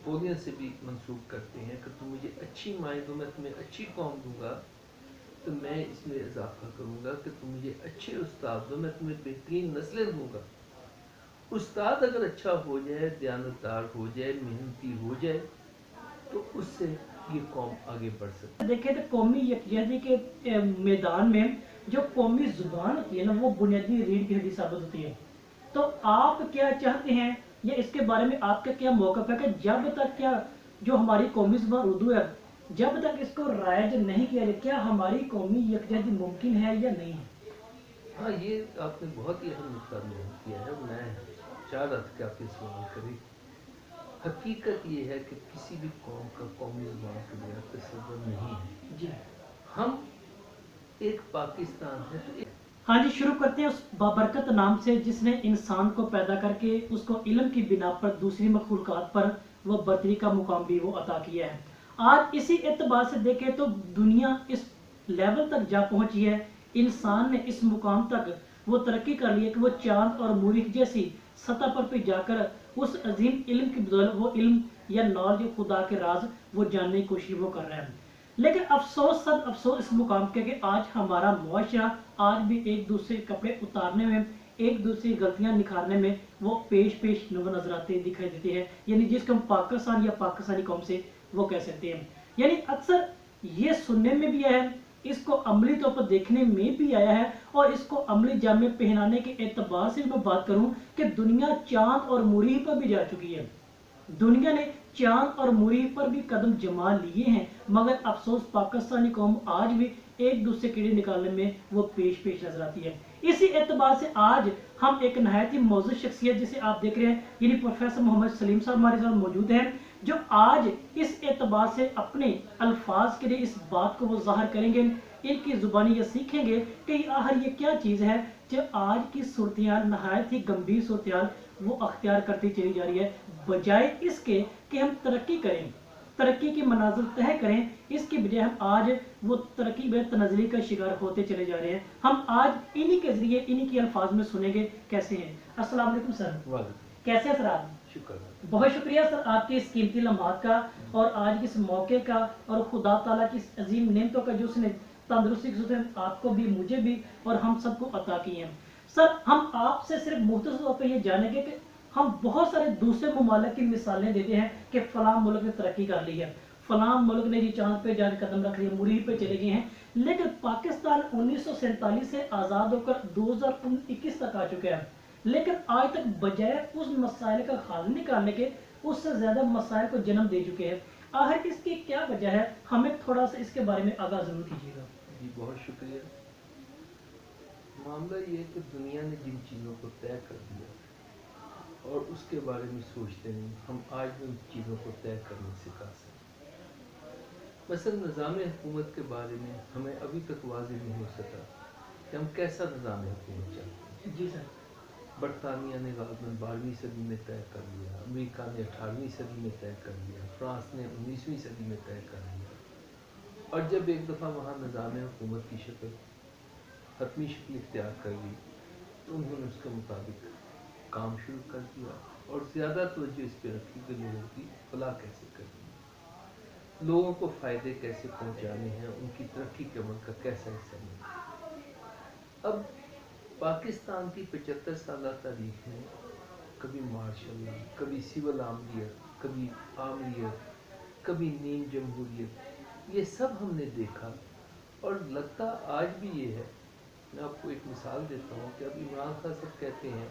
نپولین سے بھی منسوخ کرتے ہیں کہ تم مجھے اچھی مائیں دو، میں تمہیں اچھی قوم دوں گا، تو میں اس میں اضافہ کروں گا کہ تم مجھے اچھے استاد دو، میں تمہیں بہترین نسلیں دوں گا۔ استاد اگر اچھا ہو جائے، دیانتدار ہو جائے، محنتی ہو جائے، تو اس سے یہ قوم آگے بڑھ سکتی ہے۔ دیکھیں تو قومی یکجہتی کے میدان میں جو قومی زبان ہوتی ہے نا، وہ بنیادی ریڑھ کی ہڈی ثابت ہوتی ہے۔ تو آپ کیا چاہتے ہیں یا اس کے بارے میں آپ کا کیا موقف ہے کہ جب تک کیا جو ہماری قومی زبان اردو ہے، جب تک اس کو رائج نہیں کیا جائے، کیا ہماری قومی یکجہتی ممکن ہے یا نہیں ہے؟ ہاں، یہ آپ نے بہت ہی اہم نقطہ بیان کیا ہے، میں چاہ رہا تھا کہ آپ یہ سوال کریں۔ حقیقت یہ ہے کہ کسی بھی قوم کا قومی زبان کے بغیر تصور نہیں ہے۔ جی ہم ایک پاکستان ہے تو ہاں جی، شروع کرتے ہیں اس بابرکت نام سے جس نے انسان کو پیدا کر کے اس کو علم کی بنا پر دوسری مخلوقات پر وہ برتری کا مقام بھی وہ عطا کیا ہے۔ آج اسی اعتبار سے دیکھیں تو دنیا اس لیول تک جا پہنچی ہے، انسان نے اس مقام تک وہ ترقی کر لی ہے کہ وہ چاند اور مریخ جیسی سطح پر بھی جا کر اس عظیم علم کی بدولت وہ علم یا نالج خدا کے راز وہ جاننے کی کوشش وہ کر رہے ہیں۔ لیکن افسوس، صد افسوس اس مقام کے کہ آج ہمارا معاشرہ آج بھی ایک دوسرے کے کپڑے اتارنے میں، ایک دوسری غلطیاں نکھارنے میں وہ پیش نظر آتے دکھائی دیتے ہیں، یعنی جس کو ہم پاکستان یا پاکستانی قوم سے وہ کہہ سکتے ہیں۔ یعنی اکثر یہ سننے میں بھی آیا ہے، اس کو عملی طور پر دیکھنے میں بھی آیا ہے، اور اس کو عملی جامے پہنانے کے اعتبار سے میں بات کروں کہ دنیا چاند اور مریخ پر بھی جا چکی ہے۔ دنیا نے چاند اور مریخ پر بھی قدم جما لیے ہیں، مگر افسوس پاکستانی قوم آج بھی ایک دوسرے کیڑے نکالنے میں وہ پیش نظر آتی ہے۔ اسی اعتبار سے آج ہم ایک نہایت ہی موزوں شخصیت جسے آپ دیکھ رہے ہیں، یعنی پروفیسر محمد سلیم صاحب ہمارے ساتھ موجود ہیں، جو آج اس اعتبار سے اپنے الفاظ کے لیے اس بات کو وہ ظاہر کریں گے، ان کی زبانی یہ سیکھیں گے کہ آخر یہ کیا چیز ہے جو آج کی صورتحال نہایت ہی گمبھیر صورتحال وہ اختیار کرتی چلی جا رہی ہے، بجائے اس کے کہ ہم ترقی کریں، ترقی کی منازل طے کریں، اس کی بجائے ہم آج وہ ترقی بے تنزلی کا شکار ہوتے چلے جا رہے ہیں۔ ہم آج انہی کے ذریعے انہی کے الفاظ میں سنیں گے کیسے ہیں۔ السلام علیکم سر، کیسے ہیں سر آپ؟ شکر، بہت شکریہ سر آپ کے اس قیمتی لمحات کا اور آج کے اس موقع کا، اور خدا تعالیٰ کی اس عظیم نعمتوں کا جو اس نے تندرستی کی صورت آپ کو بھی، مجھے بھی اور ہم سب کو عطا کی ہیں۔ سر ہم آپ سے صرف مختصر طور پہ یہ جانیں گے کہ ہم بہت سارے دوسرے ممالک کی مثالیں دیتے ہیں کہ فلاں ملک نے ترقی کر لی ہے، فلاں ملک نے جی چاند پہ جا کے قدم رکھ لیا، مریخ پہ چلے گئے ہیں، لیکن پاکستان 1947 سے آزاد ہو کر 2021 تک آ چکا ہے، لیکن آج تک بجائے اس مسائل کا حل نکالنے کے اس سے زیادہ مسائل کو جنم دے چکے ہیں۔ آخر اس کی کیا وجہ ہے؟ ہمیں تھوڑا سا اس کے بارے میں آگاہ ضرور کیجیے گا۔ جی بہت شکریہ۔ معاملہ یہ کہ دنیا نے جن چیزوں کو طے کر دیا اور اس کے بارے میں سوچتے نہیں، ہم آج بھی ان چیزوں کو طے کرنے سے قاصر ہیں۔ مثلا نظام حکومت کے بارے میں ہمیں ابھی تک واضح نہیں ہو سکا کہ ہم کیسا نظام حکومت چاہتے ہیں۔ جی سر۔ برطانیہ نے غالباً 12ویں صدی میں طے کر لیا، امریکہ نے 18ویں صدی میں طے کر لیا، فرانس نے 19ویں صدی میں طے کر لیا، اور جب ایک دفعہ وہاں نظام حکومت کی شکل حتمی شکل اختیار کر لی تو انہوں نے اس کے مطابق کام شروع کر دیا اور زیادہ توجہ اس پہ رکھی کہ لوگوں کی فلاح کیسے کرنی ہے، لوگوں کو فائدے کیسے پہنچانے ہیں، ان کی ترقی کے عمل کا کیسا حصہ بننا ہے۔ اب پاکستان کی 75 سالہ تاریخ میں کبھی مارشل لا، کبھی سول عاملیت، کبھی عاملیت، کبھی نیم جمہوریت، یہ سب ہم نے دیکھا، اور لگتا آج بھی یہ ہے۔ میں آپ کو ایک مثال دیتا ہوں کہ اب عمران خان صاحب کہتے ہیں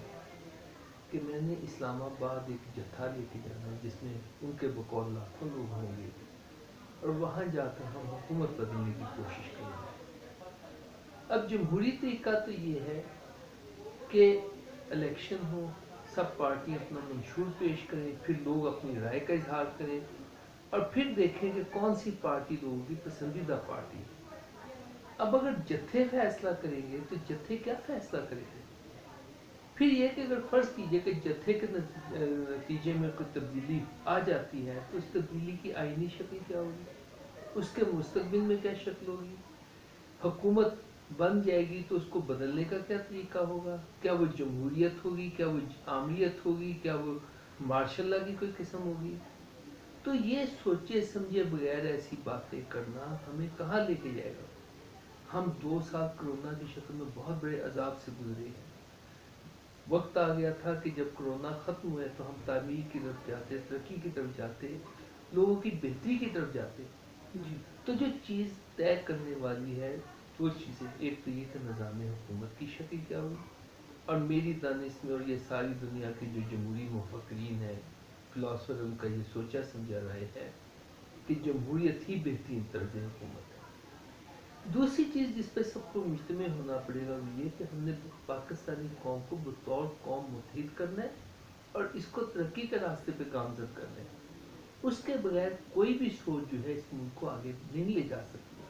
کہ میں نے اسلام آباد ایک جتھا لے کے جانا ہے جس میں ان کے بقول لاکھوں لوگ ہوں گے، اور وہاں جا کر ہم حکومت بدلنے کی کوشش کریں گے۔ اب جمہوری طریقہ تو یہ ہے کہ الیکشن ہو، سب پارٹیاں اپنا منشور پیش کریں، پھر لوگ اپنی رائے کا اظہار کریں، اور پھر دیکھیں کہ کون سی پارٹی لوگوں کی پسندیدہ پارٹی ہے۔ اب اگر جتھے فیصلہ کریں گے تو جتھے کیا فیصلہ کریں گے؟ پھر یہ کہ اگر فرض کیجئے کہ جتھے کے نتیجے میں کوئی تبدیلی آ جاتی ہے تو اس تبدیلی کی آئینی شکل کیا ہوگی، اس کے مستقبل میں کیا شکل ہوگی، حکومت بن جائے گی تو اس کو بدلنے کا کیا طریقہ ہوگا، کیا وہ جمہوریت ہوگی، کیا وہ عاملیت ہوگی، کیا وہ مارشل لا کی کوئی قسم ہوگی۔ تو یہ سوچے سمجھے بغیر ایسی باتیں کرنا ہمیں کہاں لے کے جائے گا؟ ہم 2 سال کرونا کی شکل میں بہت بڑے عذاب سے گزرے ہیں. وقت آ گیا تھا کہ جب کرونا ختم ہوئے تو ہم تعمیر کی طرف جاتے, ترقی کی طرف جاتے, لوگوں کی بہتری کی طرف جاتے. تو جو چیز طے کرنے والی ہے 2 چیزیں, ایک تو یہ کہ نظام حکومت کی شکل کیا ہوئی, اور میری دانش میں اور یہ ساری دنیا کے جو جمہوری مفکرین ہیں, فلاسفر, ان کا یہ سوچا سمجھا رائے ہے کہ جمہوریت ہی بہترین طرز حکومت ہے. دوسری چیز جس پہ سب کو مجتمع ہونا پڑے گا وہ یہ کہ ہم نے پاکستانی قوم کو بطور قوم متحد کرنا ہے اور اس کو ترقی کے راستے پہ گامزد کرنا ہے. اس کے بغیر کوئی بھی سوچ جو ہے اس ملک کو آگے نہیں لے جا سکتی.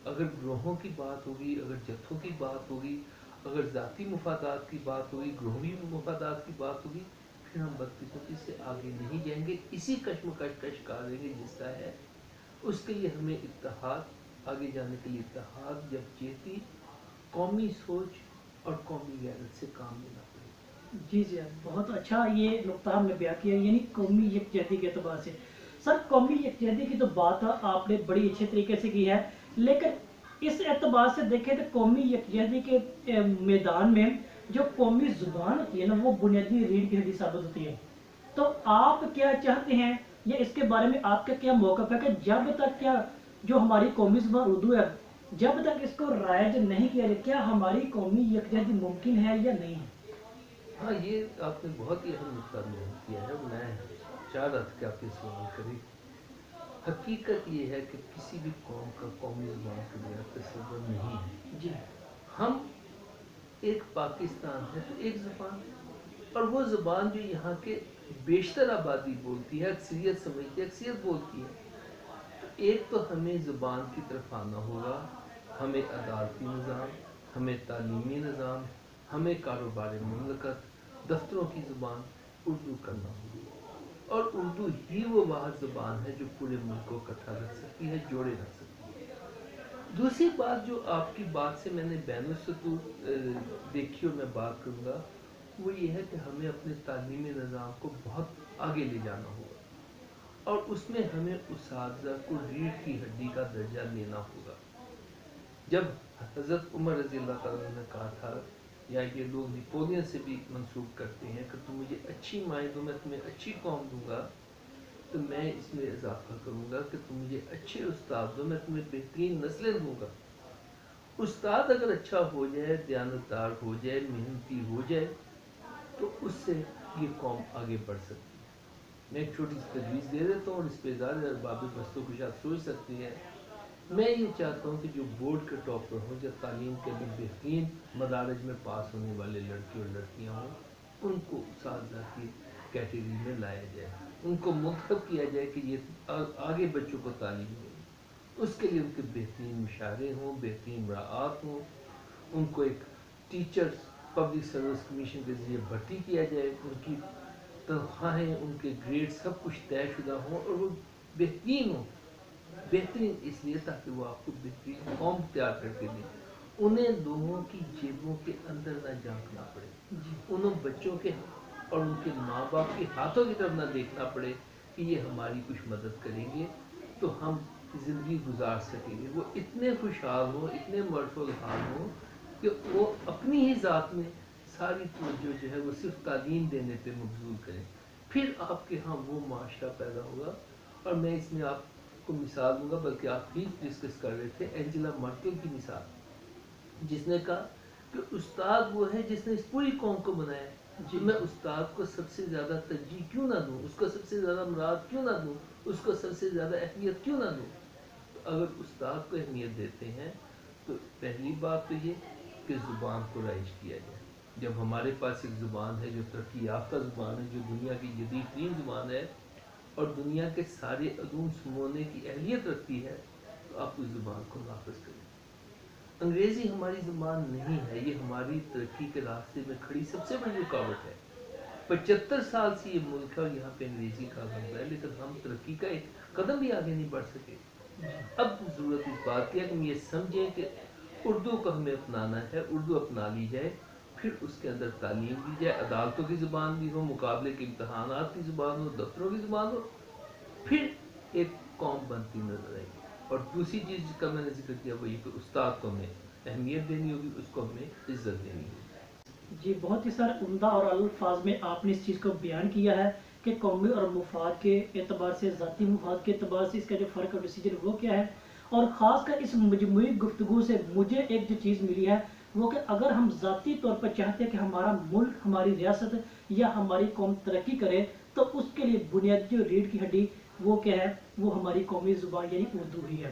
اگر گروہوں کی بات ہوگی, اگر جتھوں کی بات ہوگی, اگر ذاتی مفادات کی بات ہوگی, گروہی مفادات کی بات ہوگی, پھر ہم بدقسمتی سے آگے نہیں جائیں گے. اسی کشمکش کا شکار رہیں گے جس کا ہے. اس کے لیے ہمیں اتحاد, آگے جانے کے لیے اتحاد, یکجہتی, قومی سوچ اور قومی غیرت سے کام لینا پڑے گا. جی جی, بہت اچھا یہ نقطہ ہم نے بیان کیا, یعنی قومی یکجہتی کے اعتبار سے. سر, قومی یکجہتی کی تو بات آپ نے بڑی اچھے طریقے سے کی ہے, لیکن اس اعتبار سے دیکھیں تو قومی یکجہتی کے میدان میں جو قومی زبان ہوتی ہے نا, وہ بنیادی ریڑھ کی ہڈی ثابت ہوتی ہے. تو آپ کیا چاہتے ہیں, یا اس کے بارے میں آپ کا کیا موقف ہے کہ جب تک کیا جو ہماری قومی زبان اردو ہے, جب تک اس کو رائج نہیں کیا جائے, کیا ہماری قومی یکجہتی ممکن ہے یا نہیں ہے؟ ہاں, یہ آپ نے بہت ہی اہم نقطہ بیان کیا ہے. میں چاہ رہا تھا کہ آپ یہ سوال کریں. حقیقت یہ ہے کہ کسی بھی قوم کا قومی زبان کے بغیر تصور نہیں ہے. جی, ہم ایک پاکستان ہے تو ایک زبان, اور وہ زبان جو یہاں کے بیشتر آبادی بولتی ہے, اکثریت سمجھتی ہے, اکثریت بولتی ہے. تو ایک تو ہمیں زبان کی طرف آنا ہوگا, ہمیں عدالتی نظام, ہمیں تعلیمی نظام, ہمیں کاروبار مملکت, دفتروں کی زبان اردو کرنا ہوگی. اور اردو ہی وہ واحد زبان ہے جو پورے ملک کو اکٹھا رکھ سکتی ہے, جوڑے رکھ سکتی ہے. دوسری بات جو آپ کی بات سے میں نے بین السطور دیکھی اور میں بات کروں گا, وہ یہ ہے کہ ہمیں اپنے تعلیمی نظام کو بہت آگے لے جانا ہوگا, اور اس میں ہمیں اساتذہ کو ریڑھ کی ہڈی کا درجہ لینا ہوگا. جب حضرت عمر رضی اللہ تعالیٰ نے کہا تھا, یا یہ لوگ نیپولین سے بھی منسوخ کرتے ہیں کہ تم مجھے اچھی مائیں دو, میں تمہیں اچھی قوم دوں گا, تو میں اس میں اضافہ کروں گا کہ تم مجھے اچھے استاد دو, میں تمہیں بہترین نسلیں دوں گا. استاد اگر اچھا ہو جائے, دیانتدار ہو جائے, محنتی ہو جائے, تو اس سے یہ قوم آگے بڑھ سکتی ہے. میں ایک چھوٹی سی تجویز دے دیتا ہوں, اور اس پہ زیادہ ارباب بست و گشاد سوچ سکتی ہے. میں یہ چاہتا ہوں کہ جو بورڈ کے ٹاپر ہوں, جو تعلیم کے بھی بہترین مدارج میں پاس ہونے والے لڑکے اور لڑکیاں ہوں, ان کو اساتذہ کی کیٹیگری میں لایا جائے, ان کو منتخب کیا جائے کہ یہ آگے بچوں کو تعلیم دیں. اس کے لیے ان کے بہترین مشاورے ہوں, بہترین مراعات ہوں, ان کو ایک ٹیچرز پبلک سروس کمیشن کے ذریعے بھرتی کیا جائے, ان کی تنخواہیں, ان کے گریڈ سب کچھ طے شدہ ہوں, اور وہ بہترین ہوں. بہترین اس لیے تاکہ وہ آپ کو بہترین قوم تیار کر کے دیں. انہیں لوگوں کی جیبوں کے اندر نہ جھانکنا پڑے, انہیں بچوں کے اور ان کے ماں باپ کے ہاتھوں کی طرف نہ دیکھنا پڑے کہ یہ ہماری کچھ مدد کریں گے تو ہم زندگی گزار سکیں گے. وہ اتنے خوشحال ہوں, اتنے مرف الحال ہوں کہ وہ اپنی ہی ذات میں ساری توجہ جو ہے وہ صرف تعلیم دینے پہ مبذول کریں. پھر آپ کے ہاں وہ معاشرہ پیدا ہوگا. اور میں اس میں آپ کو مثال دوں گا, بلکہ آپ ہی ڈسکس کر رہے تھے اینجلا مرکل کی مثال, جس نے کہا کہ استاد وہ ہے جس نے اس پوری قوم کو بنایا ہے. میں استاد کو سب سے زیادہ ترجیح کیوں نہ دوں, اس کو سب سے زیادہ مراد کیوں نہ دوں, اس کو سب سے زیادہ اہمیت کیوں نہ دوں. تو اگر استاد کو اہمیت دیتے ہیں تو پہلی بات تو یہ کہ زبان کو رائج کیا جائے. جب ہمارے پاس ایک زبان ہے جو ترقی یافتہ زبان ہے, جو دنیا کی جدید ترین زبان ہے, اور دنیا کے سارے علوم سمونے کی اہلیت رکھتی ہے, تو آپ اس زبان کو نافذ کریں. انگریزی ہماری زبان نہیں ہے, یہ ہماری ترقی کے راستے میں کھڑی سب سے بڑی رکاوٹ ہے. 75 سال سے یہ ملک ہے اور یہاں پہ انگریزی کا غلبہ ہے, لیکن ہم ترقی کا ایک قدم بھی آگے نہیں بڑھ سکے. اب ضرورت اس بات کی ہے کہ ہم یہ سمجھیں کہ اردو کو ہمیں اپنانا ہے, اردو اپنا لی جائے, پھر اس کے اندر تعلیم دی جائے, عدالتوں کی زبان بھی ہو, مقابلے کے امتحانات کی زبان ہو, دفتروں کی زبان ہو, پھر قوم بنتی نظر آئے گی. اور دوسری چیز جس کا میں نے ذکر کیا وہ یہ کہ استاد کو ہمیں اہمیت دینی ہوگی, اس کو ہمیں عزت دینی ہوگی. جی بہت ہی سارے عمدہ اور الفاظ میں آپ نے اس چیز کو بیان کیا ہے کہ قومی اور مفاد کے اعتبار سے, ذاتی مفاد کے اعتبار سے اس کا جو فرق اور ڈیسیجن وہ کیا ہے. اور خاص کر اس مجموعی گفتگو سے مجھے ایک جو چیز ملی ہے وہ کہ اگر ہم ذاتی طور پر چاہتے ہیں کہ ہمارا ملک, ہماری ریاست یا ہماری قوم ترقی کرے, تو اس کے لیے بنیادی جو ریڑھ کی ہڈی وہ کیا ہے, وہ ہماری قومی زبان یعنی اردو ہی ہے.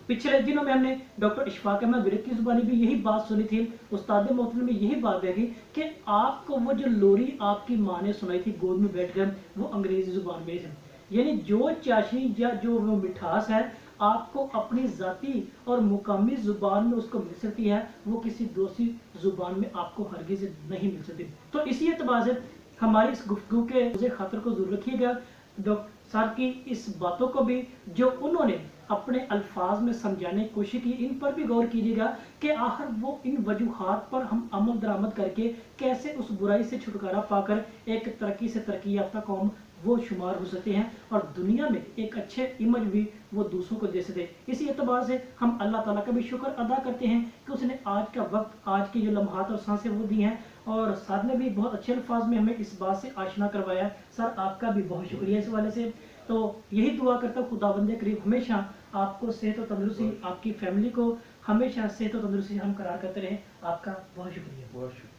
پچھلے دنوں میں ہم نے ڈاکٹر اشفاق احمد ورک کی زبانی بھی یہی بات سنی تھی, استاد محترم میں یہی بات ہے کہ آپ کو وہ جو لوری آپ کی ماں نے سنائی تھی گود میں بیٹھ کر وہ انگریزی زبان میں ہے. یعنی جو چاشنی یا جو وہ مٹھاس ہے آپ کو اپنی ذاتی اور مقامی زبان میں اس کو مل سکتی ہے, وہ کسی دوسری زبان میں آپ کو ہرگز نہیں مل سکتی. تو اسی اعتبار سے ہماری اس گفتگو کے خاطر کو ضرور رکھیے گا ڈاکٹر صاحب کی اس باتوں کو بھی جو انہوں نے اپنے الفاظ میں سمجھانے کی کوشش کی, ان پر بھی غور کیجیے گا کہ آخر وہ ان وجوہات پر ہم عمل درآمد کر کے کیسے اس برائی سے چھٹکارا پا کر ایک ترقی سے ترقی یافتہ قوم وہ شمار ہو سکتے ہیں اور دنیا میں ایک اچھے امیج بھی وہ دوسروں کو دے سکتے. اسی اعتبار سے ہم اللہ تعالیٰ کا بھی شکر ادا کرتے ہیں کہ اس نے آج کا وقت, آج کی جو لمحات اور سانسیں وہ دی ہیں, اور ساتھ میں بھی بہت اچھے الفاظ میں ہمیں اس بات سے آشنا کروایا. سر آپ کا بھی بہت شکریہ اس حوالے سے. تو یہی دعا کرتا ہوں خداوند کریم ہمیشہ آپ کو صحت و تندرستی, آپ کی فیملی کو ہمیشہ صحت و تندرستی ہم قرار کرتے رہیں. آپ کا بہت شکریہ. بہت شکریہ.